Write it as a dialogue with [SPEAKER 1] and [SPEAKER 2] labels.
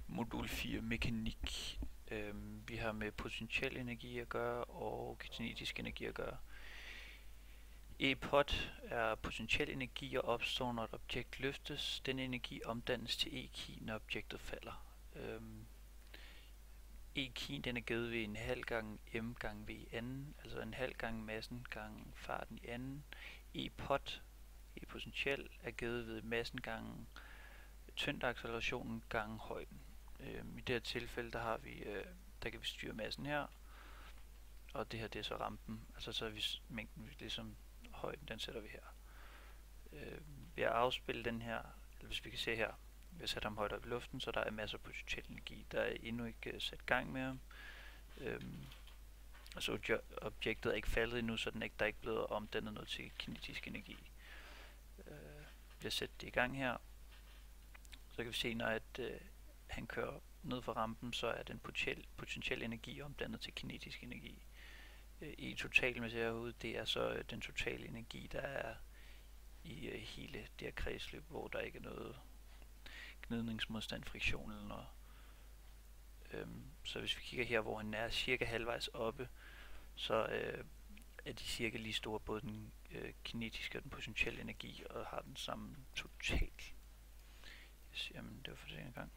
[SPEAKER 1] Modul 4 mekanik. Vi har med potentiel energi at gøre og kinetisk energi at gøre. E-pot er potentiel energi og opstår, når et objekt løftes. Den energi omdannes til E-ki, når objektet falder. E-ki den er givet ved en halv gang m gange v i anden, altså en halv gang massen gange farten i anden. E-pot, E-potentiel, er givet ved massen gange tyngdeaccelerationen gange højden. I det her tilfælde, der kan vi styre massen her, og det her det er så rampen, altså så er vi mængden, ligesom højden, den sætter vi her. Ved at afspille den her, eller hvis vi kan se her, vi sætter ham højt op i luften, så der er masser af potentiel energi. Der er endnu ikke sat gang med ham. Altså objektet er ikke faldet endnu, så der er ikke blevet omdannet noget til kinetisk energi. Ved at sætte det i gang her, så kan vi se, når han kører ned for rampen, så er den potentiel energi omdannet til kinetisk energi. E total med herude, det er så den totale energi, der er i hele det her kredsløb, hvor der ikke er noget gnidningsmodstand, friktion eller noget. Så hvis vi kigger her, hvor han er cirka halvvejs oppe, så er de cirka lige store, både den kinetiske og den potentielle energi, og har den samme total. Jamen, det var for det en gang.